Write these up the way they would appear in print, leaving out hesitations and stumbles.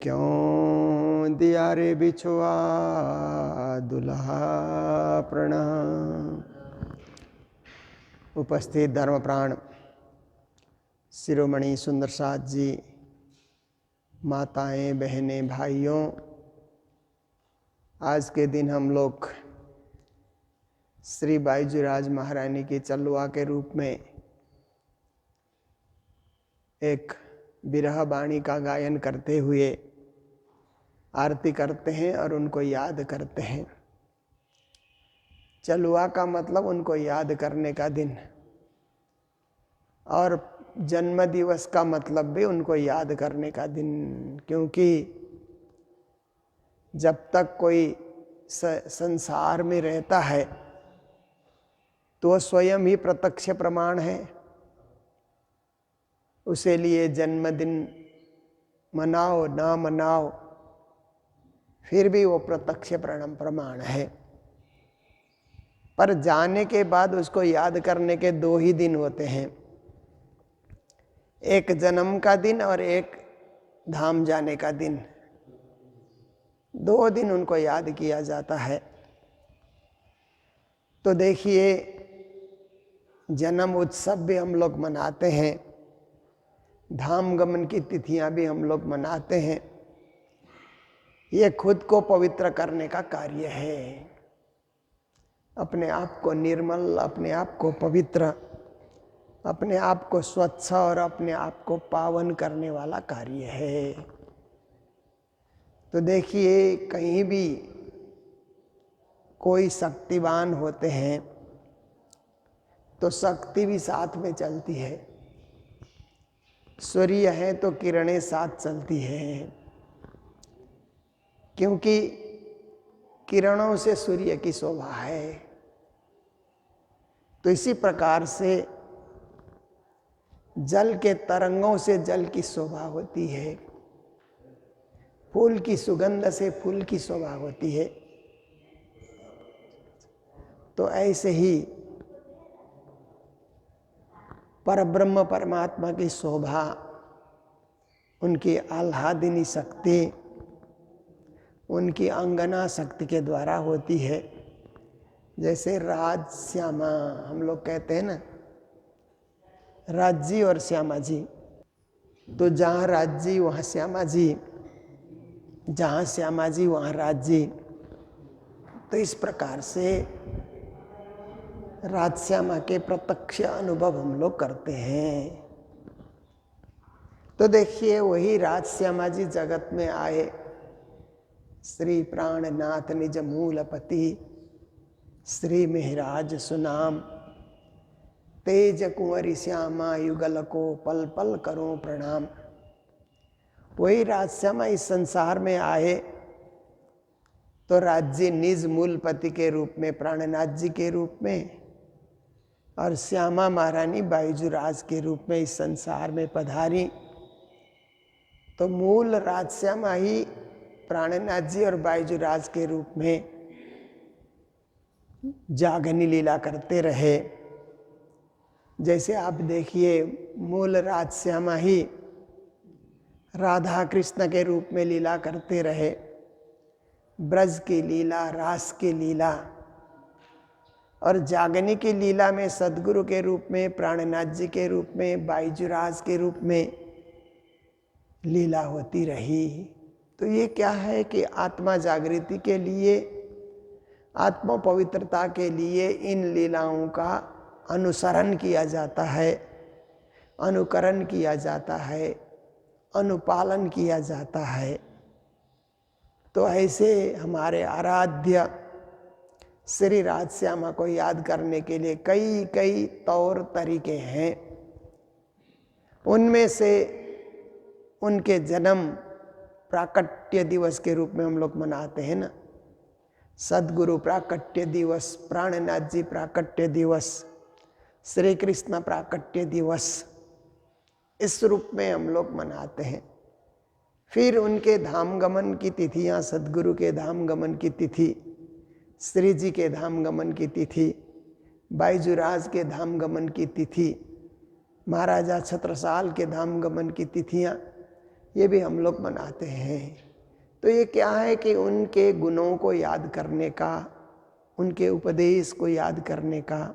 क्यों दिया रे बिछुआ दुल्हा प्रणाम। उपस्थित धर्मप्राण शिरोमणि सुंदर साथ जी, माताएं, बहनें, भाइयों, आज के दिन हम लोग श्री बाईजूराज महारानी की चलवा के रूप में एक बिरह बाणी का गायन करते हुए आरती करते हैं और उनको याद करते हैं। चलुआ का मतलब उनको याद करने का दिन, और जन्म दिवस का मतलब भी उनको याद करने का दिन, क्योंकि जब तक कोई संसार में रहता है तो वह स्वयं ही प्रत्यक्ष प्रमाण है। उसे लिए जन्मदिन मनाओ ना मनाओ, फिर भी वो प्रत्यक्ष प्रमाण है। पर जाने के बाद उसको याद करने के दो ही दिन होते हैं, एक जन्म का दिन और एक धाम जाने का दिन। दो दिन उनको याद किया जाता है। तो देखिए, जन्म उत्सव भी हम लोग मनाते हैं, धाम गमन की तिथियां भी हम लोग मनाते हैं। ये खुद को पवित्र करने का कार्य है, अपने आप को निर्मल, अपने आप को पवित्र, अपने आप को स्वच्छ और अपने आप को पावन करने वाला कार्य है। तो देखिए, कहीं भी कोई शक्तिवान होते हैं तो शक्ति भी साथ में चलती है। सूर्य है तो किरणें साथ चलती हैं, क्योंकि किरणों से सूर्य की शोभा है। तो इसी प्रकार से जल के तरंगों से जल की शोभा होती है, फूल की सुगंध से फूल की शोभा होती है। तो ऐसे ही परब्रह्म परमात्मा की शोभा, उनकी आह्लादिनी शक्ति, उनकी अंगना शक्ति के द्वारा होती है। जैसे राज श्यामा हम लोग कहते हैं ना, राज जी और श्यामा जी। तो जहाँ राज जी वहाँ श्यामा जी, जहाँ श्यामा जी वहाँ राज जी। तो इस प्रकार से राज श्यामा के प्रत्यक्ष अनुभव हम लोग करते हैं। तो देखिए, वही राज श्यामा जी जगत में आए, श्री प्राणनाथ निज मूलपति, श्री मेहराज सुनाम, तेज कुंवरी श्यामा युगल को पल पल करो प्रणाम। वही राज श्यामा इस संसार में आए तो राज्य निज मूलपति के रूप में, प्राणनाथ जी के रूप में, और श्यामा महारानी बाईजूराज के रूप में इस संसार में पधारी। तो मूल राज श्यामा ही प्राणनाथ जी और बाईजूराज के रूप में जागनी लीला करते रहे। जैसे आप देखिए, मूल राज श्यामा ही राधा कृष्ण के रूप में लीला करते रहे। ब्रज की लीला, रास की लीला, और जागनी की लीला में सदगुरु के रूप में, प्राणनाथ जी के रूप में, बाईजूराज के रूप में लीला होती रही। तो ये क्या है कि आत्मा जागृति के लिए, आत्मा पवित्रता के लिए इन लीलाओं का अनुसरण किया जाता है, अनुकरण किया जाता है, अनुपालन किया जाता है। तो ऐसे हमारे आराध्य श्री राज श्यामा को याद करने के लिए कई कई तौर तरीके हैं। उनमें से उनके जन्म प्राकट्य दिवस के रूप में हम लोग मनाते हैं ना, सदगुरु प्राकट्य दिवस, प्राणनाथ जी प्राकट्य दिवस, श्री कृष्ण प्राकट्य दिवस, इस रूप में हम लोग मनाते हैं। फिर उनके धाम गमन की तिथियां, सदगुरु के धाम गमन की तिथि, श्री जी के धाम गमन की तिथि, बाईजूराज के धाम गमन की तिथि, महाराजा छत्रसाल के धाम गमन की तिथियां, ये भी हम लोग मनाते हैं। तो ये क्या है कि उनके गुणों को याद करने का, उनके उपदेश को याद करने का,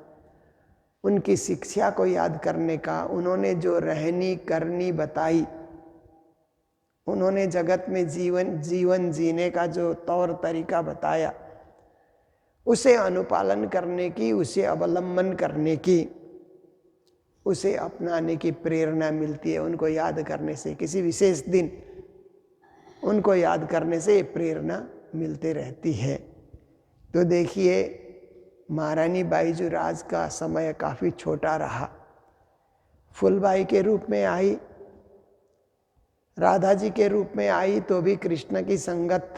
उनकी शिक्षा को याद करने का, उन्होंने जो रहनी करनी बताई, उन्होंने जगत में जीवन जीने का जो तौर तरीका बताया, उसे अनुपालन करने की, उसे अवलंबन करने की, उसे अपनाने की प्रेरणा मिलती है। उनको याद करने से, किसी विशेष दिन उनको याद करने से प्रेरणा मिलती रहती है। तो देखिए, महारानी बाईजूराज का समय काफ़ी छोटा रहा। फूलबाई के रूप में आई, राधा जी के रूप में आई, तो भी कृष्ण की संगत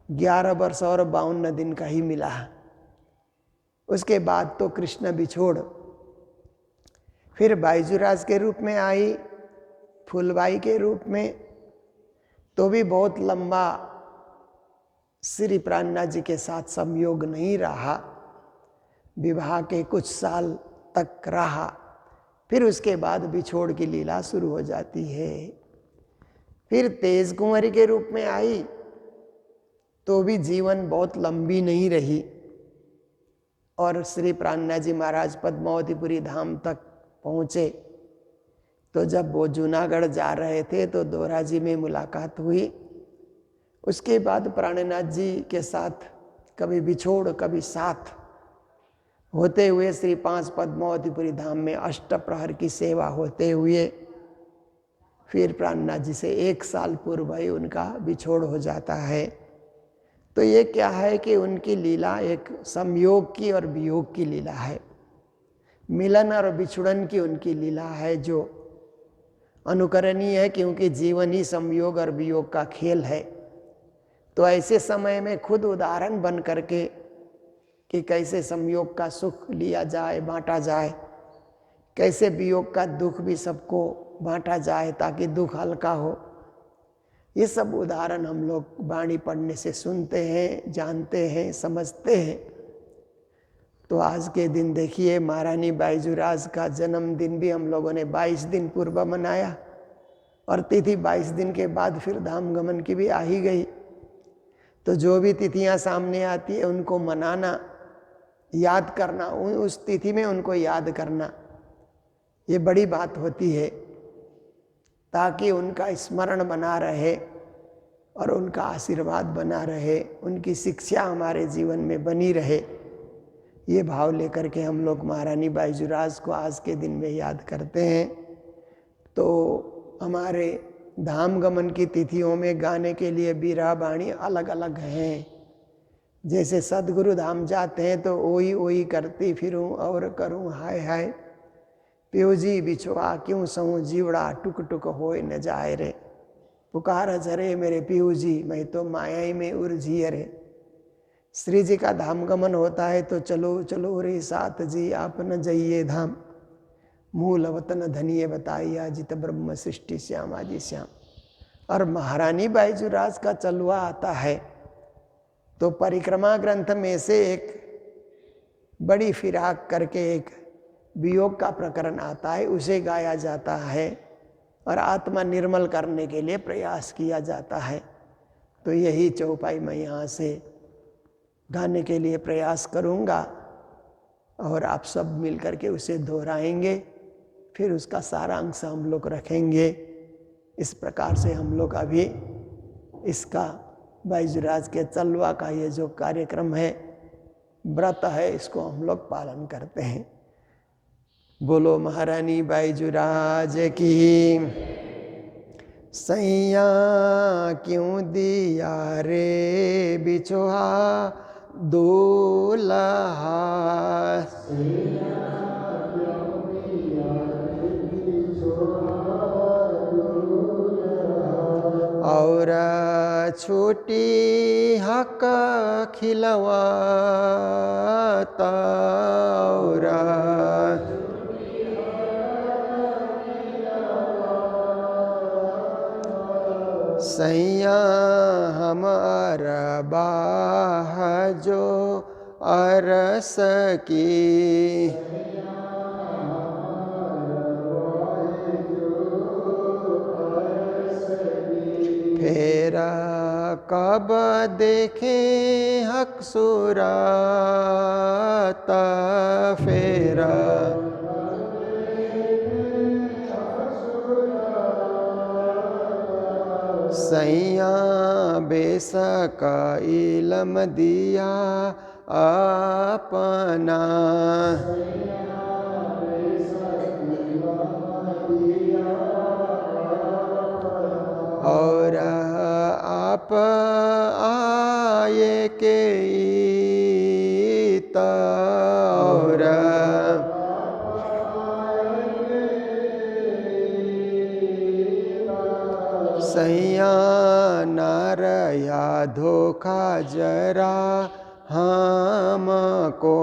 11 वर्ष और 52 दिन का ही मिला। उसके बाद तो कृष्ण बिछोड़। फिर बाईजूराज के रूप में आई, फूलबाई के रूप में, तो भी बहुत लंबा श्री प्राणनाथ जी के साथ संयोग नहीं रहा, विवाह के कुछ साल तक रहा। फिर उसके बाद बिछोड़ की लीला शुरू हो जाती है। फिर तेज कुंवरी के रूप में आई, तो भी जीवन बहुत लंबी नहीं रही और श्री प्राणनाथ जी महाराज पद्मावतीपुरी धाम तक पहुँचे। तो जब वो जूनागढ़ जा रहे थे तो दोहरा जी में मुलाकात हुई। उसके बाद प्राणनाथ जी के साथ कभी बिछोड़ कभी साथ होते हुए श्री 5 पद्मावतीपुरी धाम में अष्टप्रहर की सेवा होते हुए फिर प्राणनाथ जी से 1 साल पूर्व ही उनका बिछोड़ हो जाता है। तो ये क्या है कि उनकी लीला एक संयोग की और वियोग की लीला है, मिलन और बिछुड़न की उनकी लीला है, जो अनुकरणीय है, क्योंकि जीवन ही संयोग और वियोग का खेल है। तो ऐसे समय में खुद उदाहरण बन करके कि कैसे संयोग का सुख लिया जाए, बांटा जाए, कैसे वियोग का दुख भी सबको बांटा जाए ताकि दुख हल्का हो, ये सब उदाहरण हम लोग वाणी पढ़ने से सुनते हैं, जानते हैं, समझते हैं। तो आज के दिन देखिए, महारानी बाईजूराज का जन्मदिन भी हम लोगों ने 22 दिन पूर्व मनाया और तिथि 22 दिन के बाद फिर धाम गमन की भी आ ही गई। तो जो भी तिथियां सामने आती है उनको मनाना, याद करना, उस तिथि में उनको याद करना, ये बड़ी बात होती है, ताकि उनका स्मरण बना रहे और उनका आशीर्वाद बना रहे, उनकी शिक्षा हमारे जीवन में बनी रहे। ये भाव लेकर के हम लोग महारानी बाईजूराज को आज के दिन में याद करते हैं। तो हमारे धाम गमन की तिथियों में गाने के लिए बिरहा बाणी अलग अलग हैं। जैसे सदगुरु धाम जाते हैं तो ओई ओई करती फिरूं और करूं हाय हाय, प्योजी बिछुआ क्यों सहूं जीवड़ा टुक टुक होए न जाए रे, पुकार झरे मेरे प्यूजी मैं तो माया ही में उलझी रे। श्री जी का धाम गमन होता है तो चलो चलो रे साथ जी आप न जाइए धाम, मूल वतन धनिये बताइया जित ब्रह्म सृष्टि श्याम आदि श्याम। और महारानी बाईजूराज का चलवा आता है तो परिक्रमा ग्रंथ में से एक बड़ी फिराक करके एक वियोग का प्रकरण आता है, उसे गाया जाता है और आत्मा निर्मल करने के लिए प्रयास किया जाता है। तो यही चौपाई मैं यहाँ से गाने के लिए प्रयास करूँगा और आप सब मिल करके उसे दोहराएंगे, फिर उसका सारांश हम लोग रखेंगे। इस प्रकार से हम लोग अभी इसका बाईजूराज के चलवा का ये जो कार्यक्रम है, व्रत है, इसको हम लोग पालन करते हैं। बोलो महारानी बाईजूराज की। सैया क्यों दिया रे बिछोहा दूल्हा, और छोटी हक खिलवाता, और सैया हमारा बाह जो अरस की, फेरा कब देखे हक सूरत फेरा सैया बेसक इलम दिया अपना और आप आए के और सैया नारया धोखा जरा हमको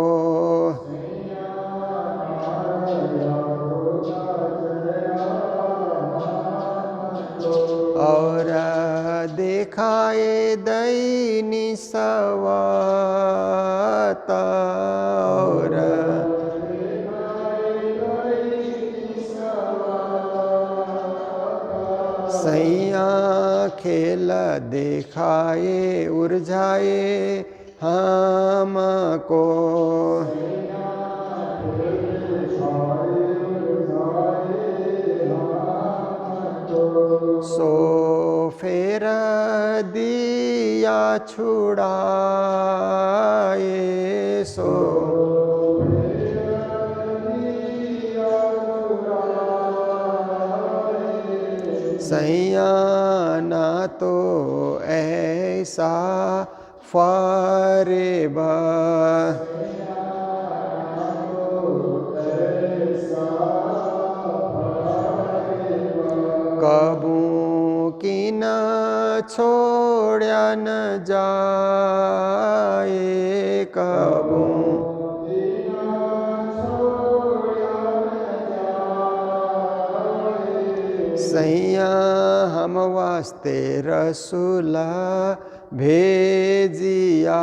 और देखाए दैनी सवात और सैया खेल दिखाए उर्जाए हमको सो फेर दिया छुड़ाए सो सैया ना तो ऐसा फरेबा कबू की न छोड़ा न जाए कबू सैया हम वास्ते रसूला भेजिया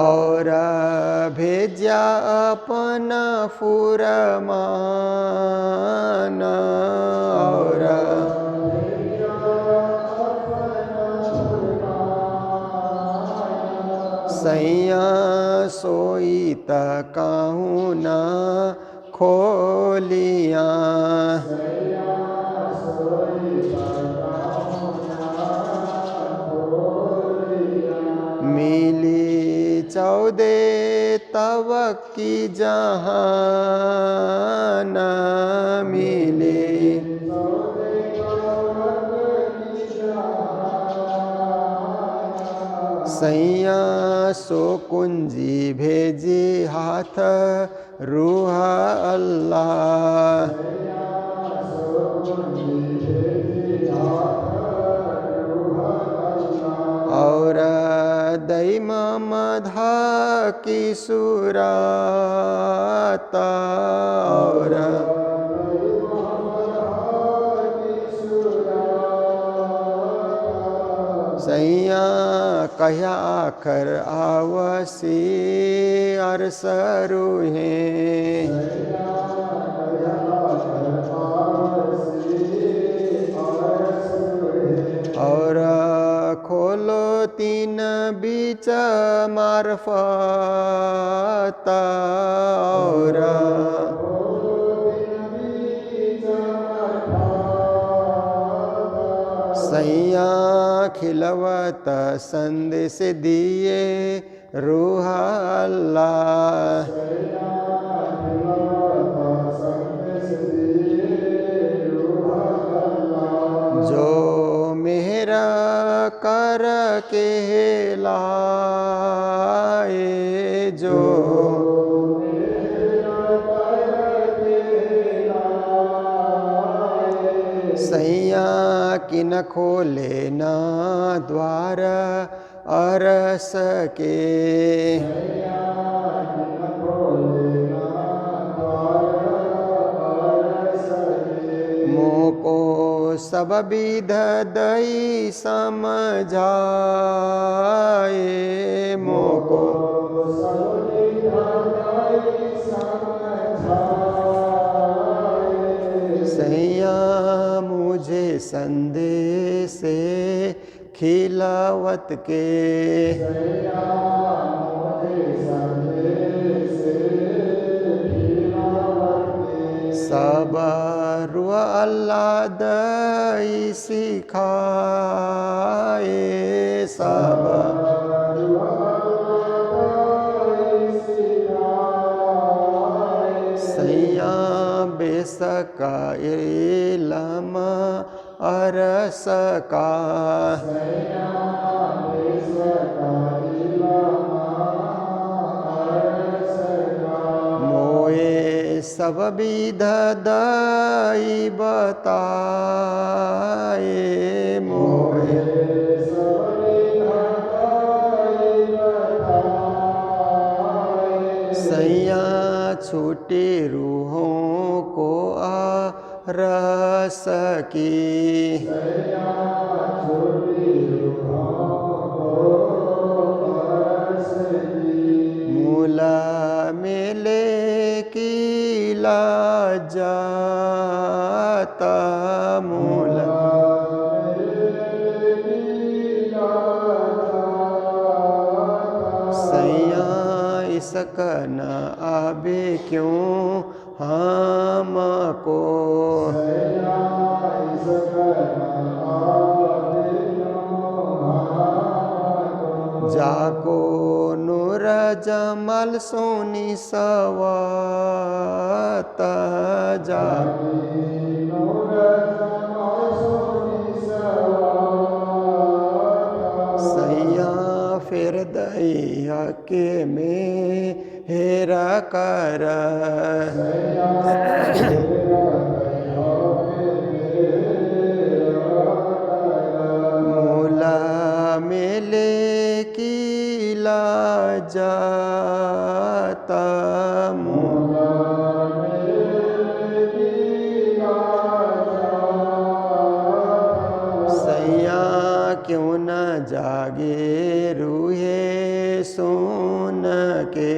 और भेजा अपना फुरमान और सैया सोई तकाहू न खोलिया मिली चौदे तब की जहान मिली सैया सो कुंजी भेजी हाथ रूह अल्लाह और दई मधा की सूरत और सैया कया आखर आवसी अरसरु हैं और खोलो तीन बीच मार्फत और सैया खिलवत संदेश दिए रूह अल्लाह जो मेरा कर के लाए जो सैया कि न खोले ना द्वार अरस के मोको सब विध दई समझाए मोको सैया मुझे संदेशे खिलावत के, सबरु अल्लाह दई सिखाए, सैया बेसका इलम अरस का, मोए सब विध दई बताए, मोए सैया छूटी रूहों को रस की, मूला मिले की लाजाता, मूला सैया इसका न आबे क्यों हमको, जाको नूर जमल सोनी सवात, सैया फिर दैया के में हेरा कर, मूला मिले की लाजाता, सैया क्यों न जागे रूहे सुन के,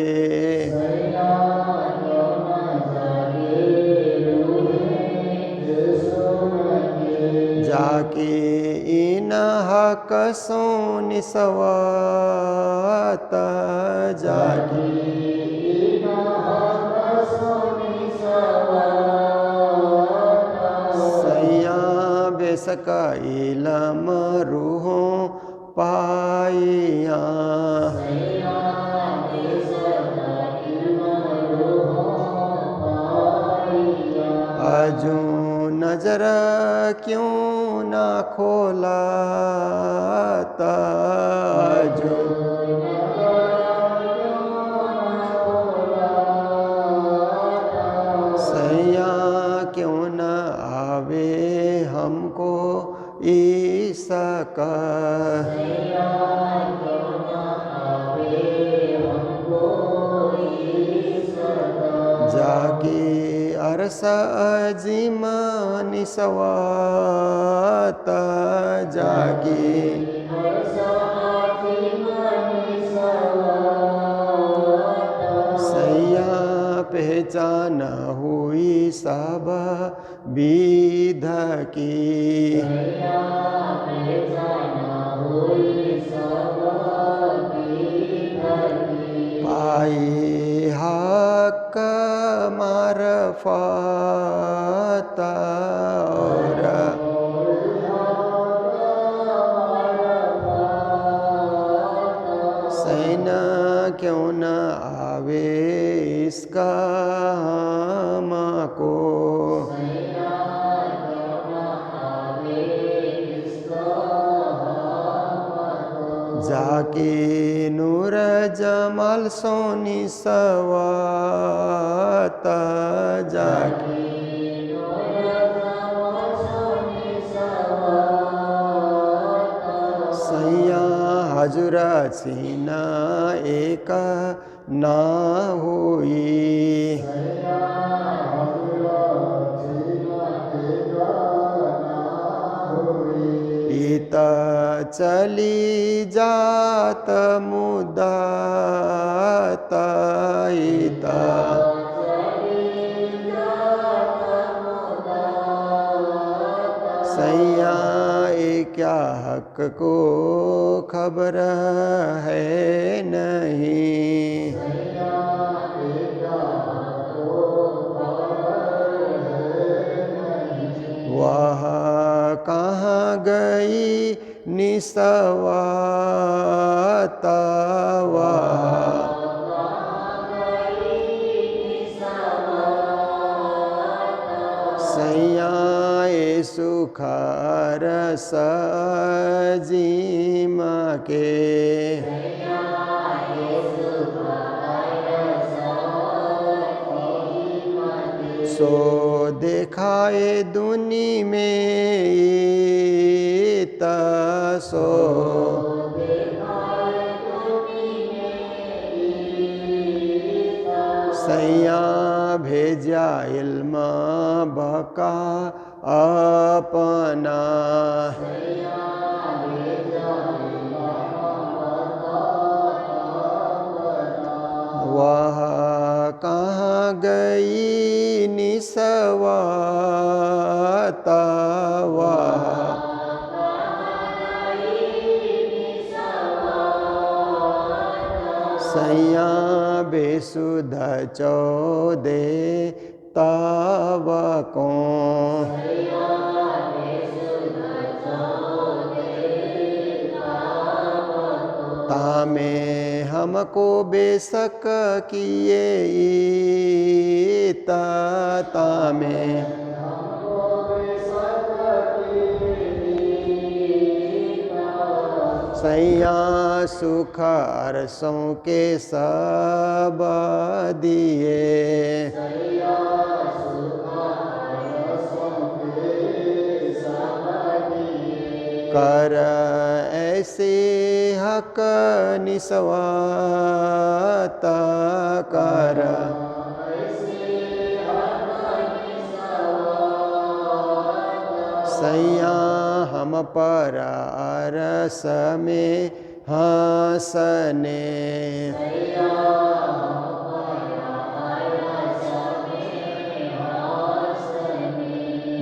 जाके इन हक सोनी सवात, जाके सैया बेसका इलम रूहों पाइया, अजू नजर क्यों ना खोलाता, अजू सैया क्यों न आवे हमको इसका, जाके अरस अजीम निसवात, जाके सैया पहचान हुई सब विध की, पाई हक मारफत, और सैना क्यों न आवे इसका हमको, जाके नूर जमल सोनी सवात, जाके सैया हजूरा सीना एक ना हुई, इता चली जात मुदात, इता सैया ये क्या हक को खबर है नहीं, वह कहाँ गई निस्वाता, वह सैया ये सुखार सजीमा के, सो देखाए दुनी में सो सैया भेजा इल्म बका अपना, वह कहाँ गई निस्वाता, वह सैया बेसुध चौदे तब को, तामे हमको बेशक किए तामे, सैया सुख अरसों के सब दिए, कर ऐसे हक निस्वाता, कर सैया हम पर अरस में हंसने,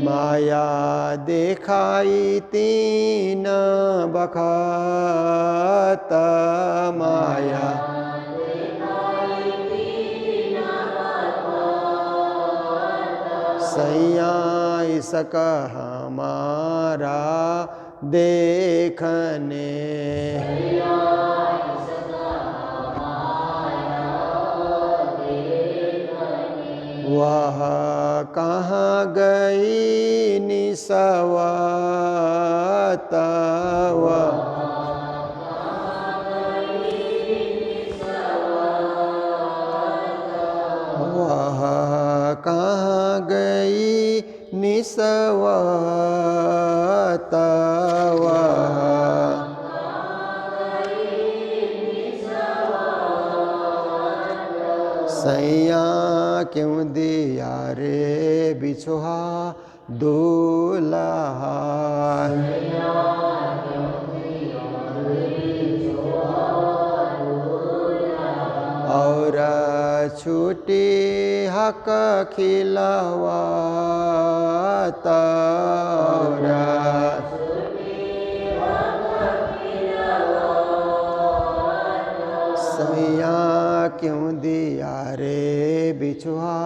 माया दिखाई तीन बखात, माया सैया इसका हमारा देखने, वह कहाँ गई निस्वाता, वह कहाँ गई निस्वाता, सैया क्यों दिया रे बिछुहा दूल्हा, और छूटी हक खिलवाता, सैया क्यों दिया रे बिछुआ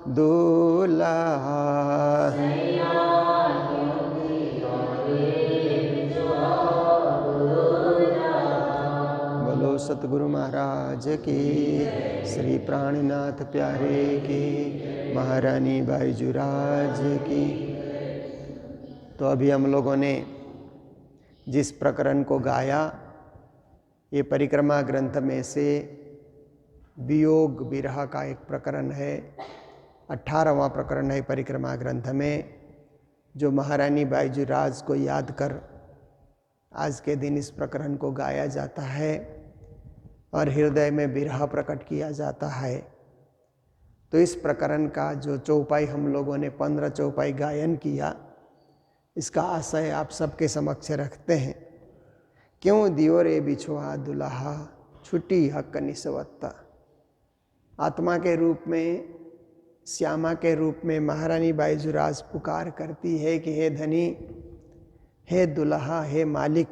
दूल्हा, बोलो सतगुरु महाराज की, श्री प्राणनाथ प्यारे की, महारानी बाईजूराज की। तो अभी हम लोगों ने जिस प्रकरण को गाया, ये परिक्रमा ग्रंथ में से वियोग विरह का एक प्रकरण है, 18वां प्रकरण है परिक्रमा ग्रंथ में, जो महारानी बाईजूराज को याद कर आज के दिन इस प्रकरण को गाया जाता है और हृदय में विरह प्रकट किया जाता है। तो इस प्रकरण का जो चौपाई हम लोगों ने 15 चौपाई गायन किया, इसका आशय आप सबके समक्ष रखते हैं। क्यों दियो रे बिछुआ दुल्हा, छुट्टी हक निस्वत्ता। आत्मा के रूप में, श्यामा के रूप में महारानी बाईजूराज पुकार करती है कि हे धनी, हे दुल्हा, हे मालिक,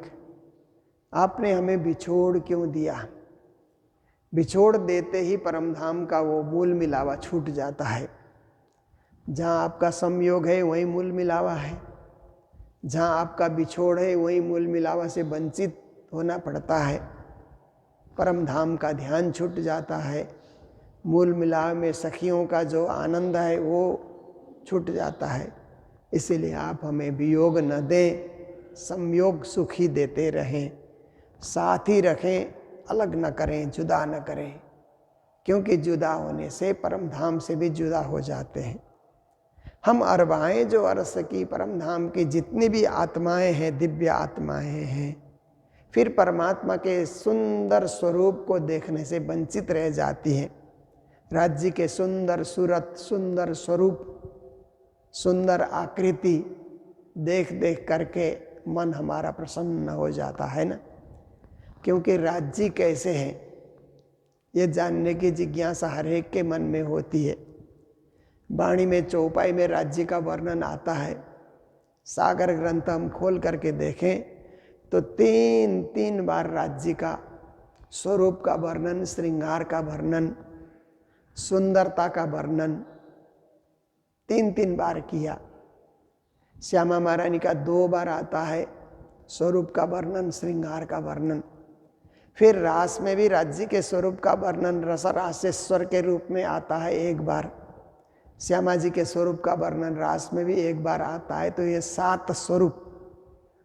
आपने हमें बिछोड़ क्यों दिया? बिछोड़ देते ही परमधाम का वो मूल मिलावा छूट जाता है। जहाँ आपका संयोग है वहीं मूल मिलावा है, जहाँ आपका बिछोड़ है वहीं मूल मिलावा से वंचित होना पड़ता है। परमधाम का ध्यान छूट जाता है, मूल मिलाव में सखियों का जो आनंद है वो छूट जाता है। इसीलिए आप हमें वियोग न दें, संयोग सुखी देते रहें, साथ ही रखें, अलग न करें, जुदा न करें, क्योंकि जुदा होने से परमधाम से भी जुदा हो जाते हैं। हम अरवाएं जो अरस की परमधाम की जितनी भी आत्माएं हैं, दिव्य आत्माएं हैं, फिर परमात्मा के सुंदर स्वरूप को देखने से वंचित रह जाती हैं। राज्य के सुंदर सूरत, सुंदर स्वरूप, सुंदर आकृति देख देख करके मन हमारा प्रसन्न हो जाता है ना। क्योंकि राज्य कैसे हैं ये जानने की जिज्ञासा हर एक के मन में होती है। वाणी में चौपाई में राज्य का वर्णन आता है। सागर ग्रंथ हम खोल करके देखें तो तीन बार राज्य का स्वरूप का वर्णन, श्रृंगार का वर्णन, सुंदरता का वर्णन तीन बार किया। श्यामा महारानी का 2 बार आता है स्वरूप का वर्णन, श्रृंगार का वर्णन। फिर रास में भी राज्य के स्वरूप का वर्णन रसरासेश्वर के रूप में आता है 1 बार। श्यामा जी के स्वरूप का वर्णन रास में भी 1 बार आता है। तो ये 7 स्वरूप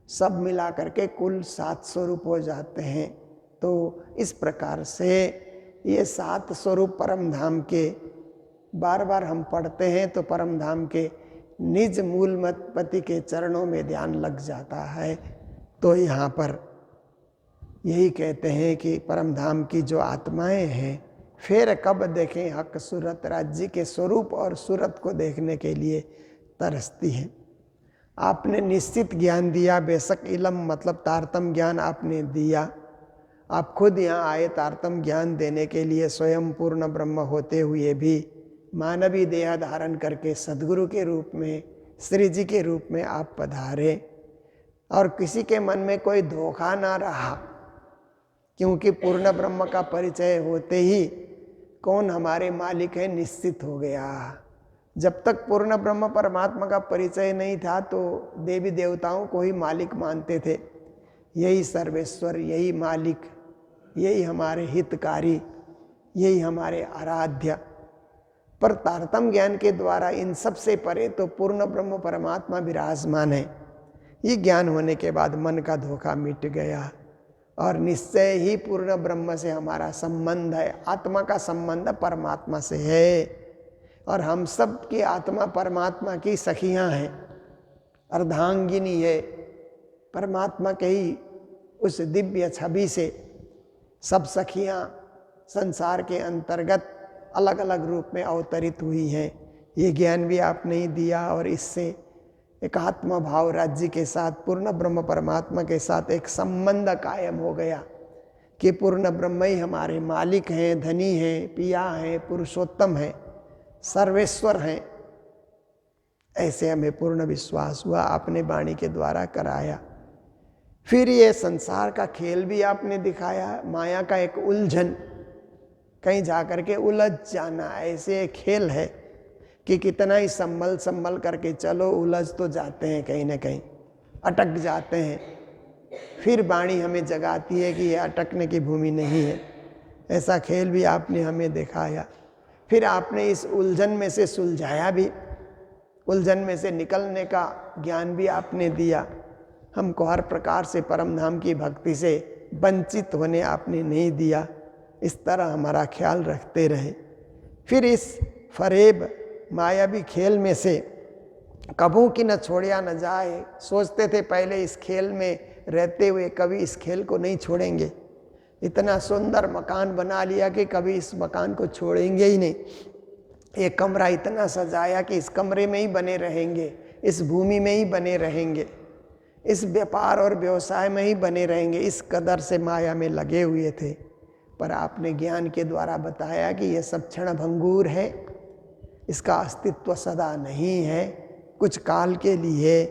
सब मिला करके कुल 7 स्वरूप हो जाते हैं। तो इस प्रकार से ये 7 स्वरूप परमधाम के बार बार हम पढ़ते हैं तो परमधाम के निज मूल मतपति के चरणों में ध्यान लग जाता है। तो यहाँ पर यही कहते हैं कि परमधाम की जो आत्माएं हैं फिर कब देखें हक सूरत, राज्य के स्वरूप और सूरत को देखने के लिए तरसती हैं। आपने निश्चित ज्ञान दिया, बेशक इलम मतलब तारतम ज्ञान आपने दिया। आप खुद यहाँ आए तारतम ज्ञान देने के लिए, स्वयं पूर्ण ब्रह्म होते हुए भी मानवी देह धारण करके सद्गुरु के रूप में, श्री जी के रूप में आप पधारे। और किसी के मन में कोई धोखा ना रहा, क्योंकि पूर्ण ब्रह्म का परिचय होते ही कौन हमारे मालिक है निश्चित हो गया। जब तक पूर्ण ब्रह्म परमात्मा का परिचय नहीं था तो देवी देवताओं को ही मालिक मानते थे। यही सर्वेश्वर, यही मालिक, यही हमारे हितकारी, यही हमारे आराध्य। पर तारतम ज्ञान के द्वारा इन सब से परे तो पूर्ण ब्रह्म परमात्मा विराजमान है। ये ज्ञान होने के बाद मन का धोखा मिट गया और निश्चय ही पूर्ण ब्रह्म से हमारा संबंध है। आत्मा का संबंध परमात्मा से है और हम सब की आत्मा परमात्मा की सखियां हैं, अर्धांगिनी है। परमात्मा के ही उस दिव्य छवि से सब सखियां संसार के अंतर्गत अलग अलग रूप में अवतरित हुई हैं। ये ज्ञान भी आपने ही दिया और इससे एक आत्मा भाव राज्य के साथ, पूर्ण ब्रह्म परमात्मा के साथ एक संबंध कायम हो गया कि पूर्ण ब्रह्म ही हमारे मालिक हैं, धनी हैं, पिया हैं, पुरुषोत्तम हैं, सर्वेश्वर हैं। ऐसे हमें पूर्ण विश्वास हुआ, आपने वाणी के द्वारा कराया। फिर ये संसार का खेल भी आपने दिखाया, माया का एक उलझन, कहीं जाकर के उलझ जाना। ऐसे खेल है कि कितना ही संभल करके चलो, उलझ तो जाते हैं, कहीं ना कहीं अटक जाते हैं। फिर वाणी हमें जगाती है कि ये अटकने की भूमि नहीं है। ऐसा खेल भी आपने हमें दिखाया। फिर आपने इस उलझन में से सुलझाया भी, उलझन में से निकलने का ज्ञान भी आपने दिया। हमको हर प्रकार से परमधाम की भक्ति से वंचित होने आपने नहीं दिया। इस तरह हमारा ख्याल रखते रहे। फिर इस फरेब मायावी खेल में से कभू की न छोड़िया न जाए। सोचते थे पहले इस खेल में रहते हुए कभी इस खेल को नहीं छोड़ेंगे। इतना सुंदर मकान बना लिया कि कभी इस मकान को छोड़ेंगे ही नहीं। ये कमरा इतना सजाया कि इस कमरे में ही बने रहेंगे, इस भूमि में ही बने रहेंगे, इस व्यापार और व्यवसाय में ही बने रहेंगे। इस कदर से माया में लगे हुए थे। पर आपने ज्ञान के द्वारा बताया कि यह सब क्षण भंगूर है, इसका अस्तित्व सदा नहीं है, कुछ काल के लिए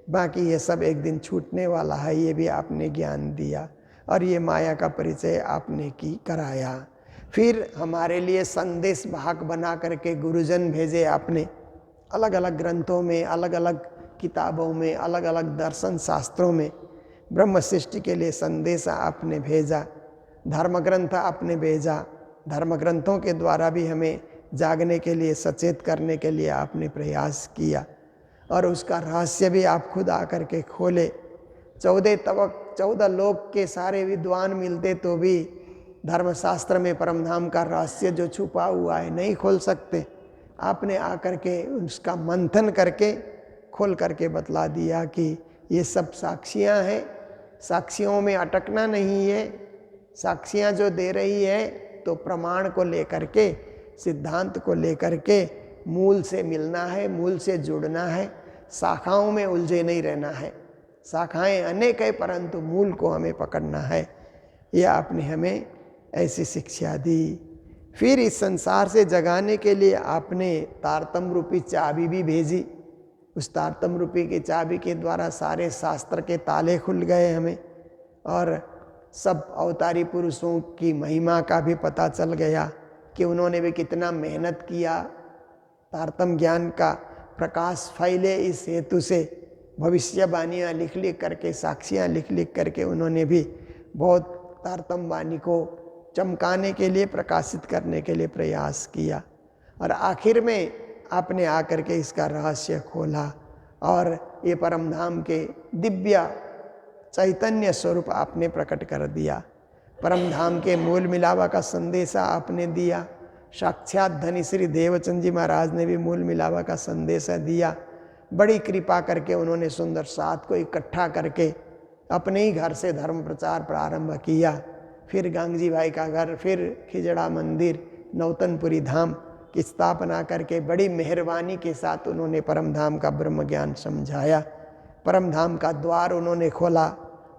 बाकी ये सब एक दिन छूटने वाला है, ये भी आपने ज्ञान दिया और ये माया का परिचय आपने कराया। फिर हमारे लिए संदेश वाहक बना करके गुरुजन भेजे आपने, अलग अलग ग्रंथों में, अलग अलग किताबों में, अलग अलग दर्शन शास्त्रों में ब्रह्म सृष्टि के लिए संदेश आपने भेजा। धर्म ग्रंथ आपने भेजा, धर्म ग्रंथों के द्वारा भी हमें जागने के लिए, सचेत करने के लिए आपने प्रयास किया और उसका रहस्य भी आप खुद आकर के खोले। 14 लोक के सारे विद्वान मिलते तो भी धर्मशास्त्र में परमधाम का रहस्य जो छुपा हुआ है नहीं खोल सकते। आपने आकर के उसका मंथन करके खोल करके बतला दिया कि ये सब साक्षियाँ हैं, साक्षियों में अटकना नहीं है। साक्षियाँ जो दे रही है तो प्रमाण को लेकर के, सिद्धांत को लेकर के मूल से मिलना है, मूल से जुड़ना है, शाखाओं में उलझे नहीं रहना है। शाखाएं अनेक है परंतु मूल को हमें पकड़ना है। यह आपने हमें ऐसी शिक्षा दी। फिर इस संसार से जगाने के लिए आपने तारतम रूपी चाबी भी भेजी। उस तारतम रूपी की चाबी के द्वारा सारे शास्त्र के ताले खुल गए हमें और सब अवतारी पुरुषों की महिमा का भी पता चल गया कि उन्होंने भी कितना मेहनत किया। तारतम ज्ञान का प्रकाश फैले इस हेतु से भविष्यवाणियाँ लिख लिख करके, साक्षियाँ लिख लिख करके उन्होंने भी बहुत तारतम वाणी को चमकाने के लिए, प्रकाशित करने के लिए प्रयास किया और आखिर में आपने आकर के इसका रहस्य खोला और ये परमधाम के दिव्य चैतन्य स्वरूप आपने प्रकट कर दिया। परमधाम के मूल मिलावा का संदेशा आपने दिया। साक्षात धनी श्री देवचंद जी महाराज ने भी मूल मिलावा का संदेशा दिया। बड़ी कृपा करके उन्होंने सुंदर साथ को इकट्ठा करके अपने ही घर से धर्म प्रचार प्रारंभ किया। फिर गांगजी भाई का घर, फिर खिजड़ा मंदिर, नौतनपुरी धाम की स्थापना करके बड़ी मेहरबानी के साथ उन्होंने परमधाम का ब्रह्म ज्ञान समझाया। परमधाम का द्वार उन्होंने खोला,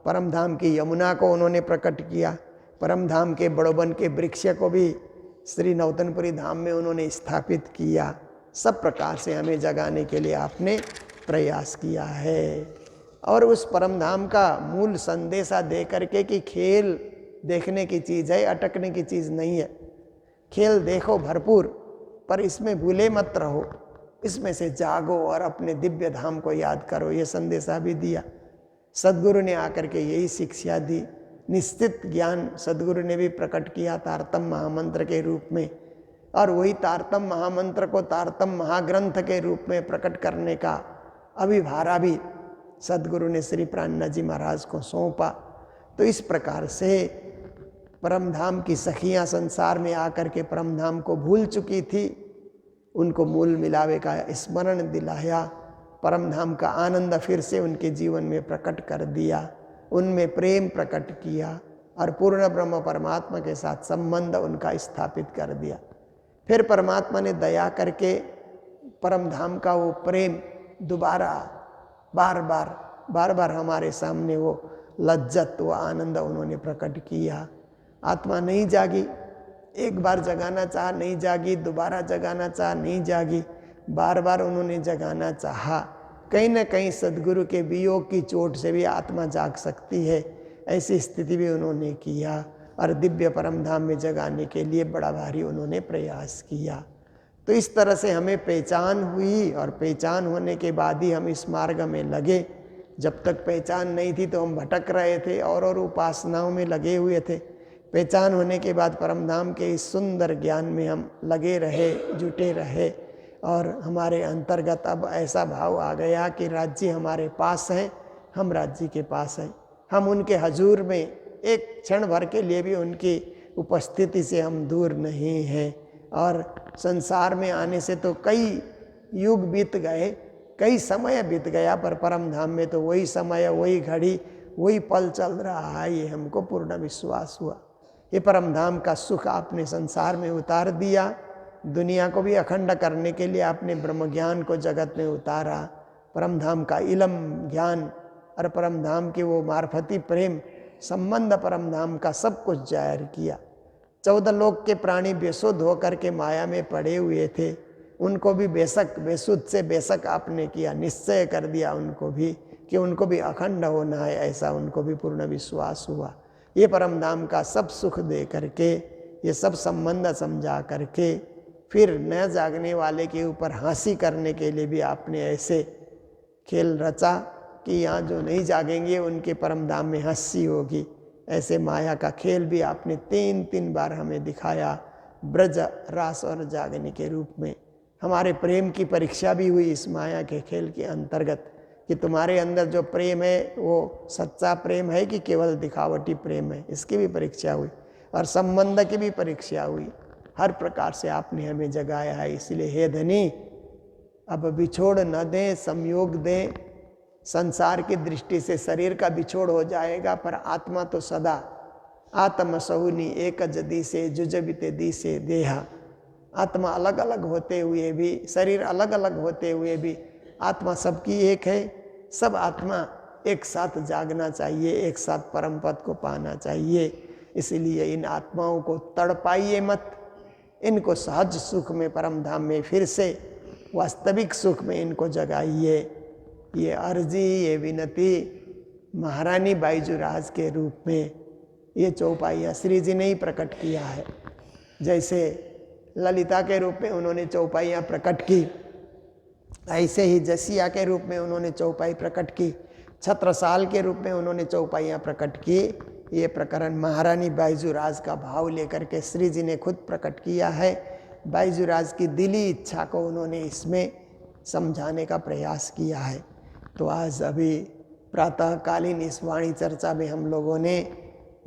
परमधाम की यमुना को उन्होंने प्रकट किया, परमधाम के बड़ोबन के वृक्ष को भी श्री नौतनपुरी धाम में उन्होंने स्थापित किया। सब प्रकार से हमें जगाने के लिए आपने प्रयास किया है और उस परमधाम का मूल संदेशा दे करके कि खेल देखने की चीज़ है, अटकने की चीज़ नहीं है। खेल देखो भरपूर, पर इसमें भूले मत रहो, इसमें से जागो और अपने दिव्य धाम को याद करो। ये संदेशा भी दिया। सद्गुरु ने आकर के यही शिक्षा दी। निश्चित ज्ञान सद्गुरु ने भी प्रकट किया तारतम महामंत्र के रूप में और वही तारतम महामंत्र को तारतम महाग्रंथ के रूप में प्रकट करने का अभिभारा भी सद्गुरु ने श्री प्राणनाथ जी महाराज को सौंपा। तो इस प्रकार से परमधाम की सखियां संसार में आकर के परमधाम को भूल चुकी थी, उनको मूल मिलावे का स्मरण दिलाया, परमधाम का आनंद फिर से उनके जीवन में प्रकट कर दिया, उनमें प्रेम प्रकट किया और पूर्ण ब्रह्म परमात्मा के साथ संबंध उनका स्थापित कर दिया। फिर परमात्मा ने दया करके परमधाम का वो प्रेम दोबारा बार बार हमारे सामने वो लज्जत, वो आनंद उन्होंने प्रकट किया। आत्मा नहीं जागी, एक बार जगाना चाहा नहीं जागी, दोबारा जगाना चाहा नहीं जागी, बार बार उन्होंने जगाना चाहा। कहीं न कहीं सद्गुरु के वियोग की चोट से भी आत्मा जाग सकती है, ऐसी स्थिति भी उन्होंने किया और दिव्य परमधाम में जगाने के लिए बड़ा भारी उन्होंने प्रयास किया। तो इस तरह से हमें पहचान हुई और पहचान होने के बाद ही हम इस मार्ग में लगे। जब तक पहचान नहीं थी तो हम भटक रहे थे और उपासनाओं में लगे हुए थे। पहचान होने के बाद परमधाम के इस सुंदर ज्ञान में हम लगे रहे, जुटे रहे और हमारे अंतर्गत अब ऐसा भाव आ गया कि राज्य हमारे पास है, हम राज्य के पास हैं। हम उनके हजूर में एक क्षण भर के लिए भी उनकी उपस्थिति से हम दूर नहीं हैं और संसार में आने से तो कई युग बीत गए, कई समय बीत गया, पर परमधाम में तो वही समय, वही घड़ी, वही पल चल रहा है, ये हमको पूर्ण विश्वास हुआ। ये परमधाम का सुख आपने संसार में उतार दिया, दुनिया को भी अखंड करने के लिए आपने ब्रह्म ज्ञान को जगत में उतारा। परमधाम का इलम ज्ञान और परमधाम के वो मार्फती प्रेम संबंध परमधाम का सब कुछ जाहिर किया। 14 लोक के प्राणी बेसुध होकर के माया में पड़े हुए थे, उनको भी बेशक बेसुध से बेशक आपने किया, निश्चय कर दिया उनको भी कि उनको भी अखंड होना है, ऐसा उनको भी पूर्ण विश्वास हुआ। ये परम धाम का सब सुख दे करके, ये सब संबंध समझा करके, फिर न जागने वाले के ऊपर हंसी करने के लिए भी आपने ऐसे खेल रचा कि यहाँ जो नहीं जागेंगे उनके परम धाम में हंसी होगी। ऐसे माया का खेल भी आपने 3 बार हमें दिखाया, ब्रज रास और जागने के रूप में। हमारे प्रेम की परीक्षा भी हुई इस माया के खेल के अंतर्गत कि तुम्हारे अंदर जो प्रेम है वो सच्चा प्रेम है कि केवल दिखावटी प्रेम है, इसकी भी परीक्षा हुई और संबंध की भी परीक्षा हुई। हर प्रकार से आपने हमें जगाया है। इसलिए हे धनी, अब बिछोड़ न दें, संयोग दें। संसार की दृष्टि से शरीर का बिछोड़ हो जाएगा, पर आत्मा तो सदा आत्म सहुनी एक जदी से जुजबिते दी से देहा। आत्मा अलग अलग होते हुए भी, शरीर अलग अलग होते हुए भी आत्मा सबकी एक है। सब आत्मा एक साथ जागना चाहिए, एक साथ परम पद को पाना चाहिए। इसलिए इन आत्माओं को तड़पाइए मत, इनको सहज सुख में, परम धाम में फिर से वास्तविक सुख में इनको जगाइए। ये अर्जी, ये विनती महारानी बाईजूराज के रूप में ये चौपाइयाँ श्री जी ने ही प्रकट किया है। जैसे ललिता के रूप में उन्होंने चौपाइयाँ प्रकट की, ऐसे ही जसिया के रूप में उन्होंने चौपाई प्रकट की, छत्रसाल के रूप में उन्होंने चौपाइयाँ प्रकट की। ये प्रकरण महारानी बाईजूराज का भाव लेकर के श्री जी ने खुद प्रकट किया है। बाईजूराज की दिली इच्छा को उन्होंने इसमें समझाने का प्रयास किया है। तो आज अभी प्रातःकालीन इस वाणी चर्चा में हम लोगों ने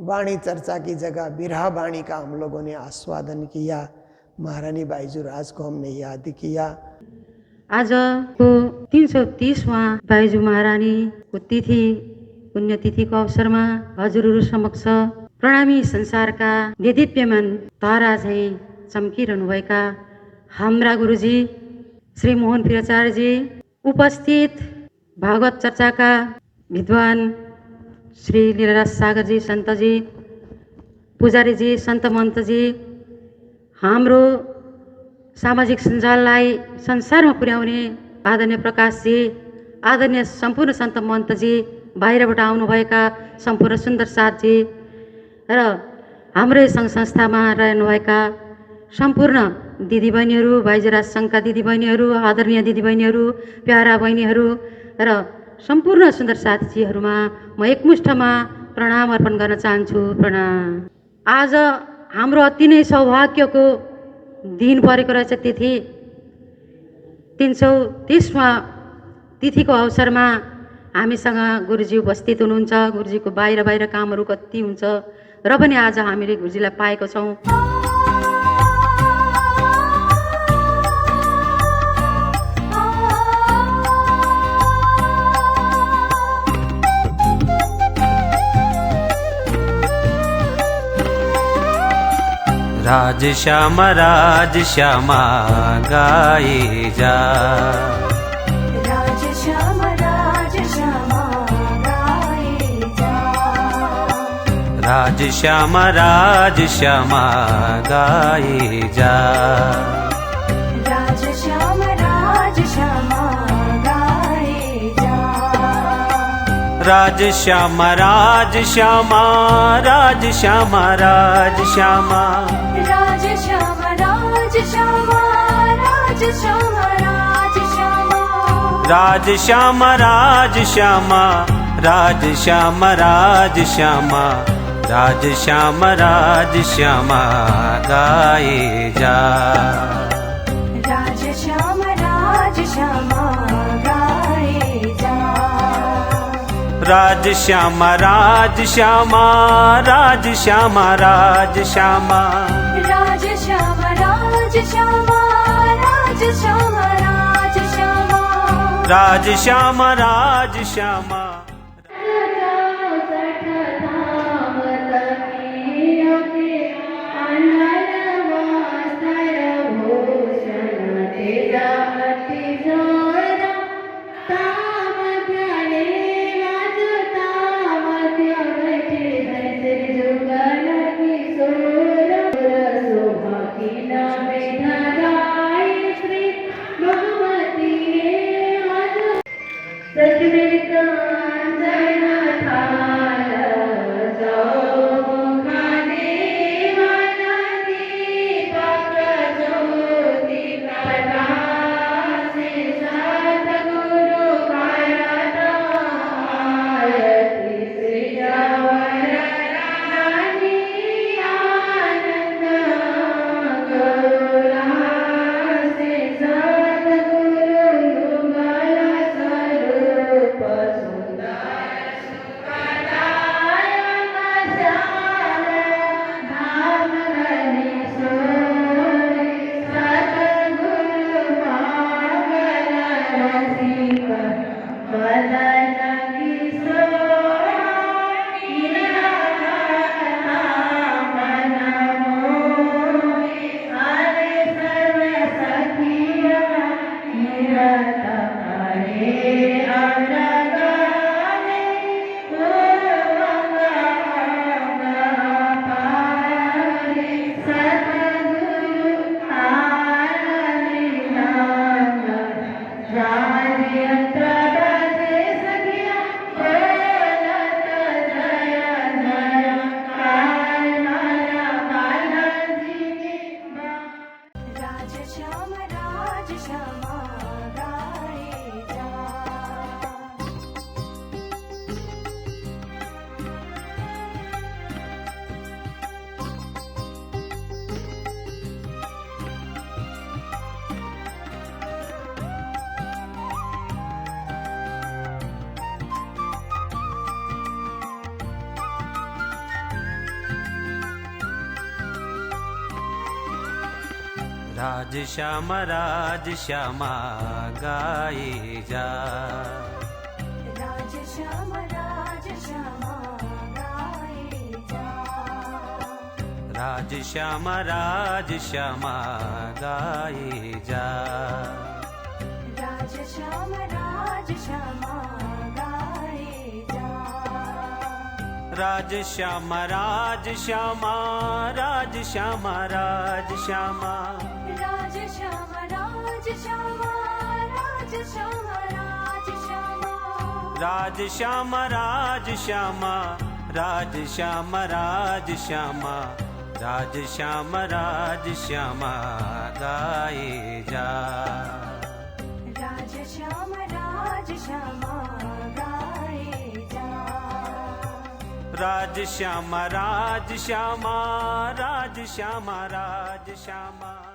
वाणी चर्चा की जगह बिरहा वाणी का हम लोगों ने आस्वादन किया। महारानी बाईजूराज को हमने याद किया। आज को 330वां बाईजू महारानी को तिथि, पुण्यतिथि को अवसर में हजुरहरू समक्ष प्रणामी संसारका देदीप्यमान तारा झैं चम्किरहनुभएका हाम्रा गुरुजी श्री मोहन पीराचार्यजी, उपस्थित भागवत चर्चाका विद्वान श्री लीलाराज सागरजी, सन्तजी, पुजारीजी, सन्त मन्तजी, हाम्रो सामाजिक सञ्जाललाई संसारमा पुर्याउने आदरणीय प्रकाशजी, आदरणीय सम्पूर्ण सन्त मन्तजी, बाहिरबाट आउनुभएका सम्पूर्ण सुन्दर साथजी र हाम्रै सङ्घ संस्थामा रहनुभएका सम्पूर्ण दिदीबहिनीहरू, बाईजूराज सङ्घका दिदीबहिनीहरू, आदरणीय दिदीबहिनीहरू, प्यारा बहिनीहरू र सम्पूर्ण सुन्दर साथीजीहरूमा म एकमुष्टमा प्रणाम अर्पण गर्न चाहन्छु। प्रणाम। आज हाम्रो अति नै सौभाग्यको दिन परेको रहेछ। तिथि 330वां तिथिको अवसरमा हामीसँग गुरुजी उपस्थित हुनुहुन्छ। गुरुजीको बाहिर कामहरू कति हुन्छ र पनि आज हामीले गुरुजीलाई पाएको छौँ। राज श्यामा गाए जा, राज श्यामा गाए जा, राज श्यामा गाए जा, राज श्यामा गाए जा, राज श्यामा राज श्यामा राज श्यामा राज श्यामा राज श्यामा राज श्यामा राज श्यामा राज श्यामा राज श्यामा राज श्यामा राज श्यामा राज श्यामा राज श्यामा राज श्यामा गाए जा, राज श्यामा गाए जा, राज श्यामा राज श्यामा राज श्यामा राज श्यामा राज श्यामा राज श्यामा राज श्यामा राज श्यामा राज श्यामा राज श्यामा Sacramento. राज श्यामा गाए जा। राज श्यामा गाए जा। राज श्यामा गाए जा। राज श्यामा गाए जा। राज श्यामा राज श्यामा राज श्यामा राज श्यामा राज श्यामा राज श्यामा राज श्यामा राज श्यामा राज श्यामा राज श्यामा राज श्यामा राज श्यामा राज श्यामा राज श्यामा गाए जा। राज श्यामा गाए जा। राज श्यामा राज श्यामा राज श्यामा राज श्यामा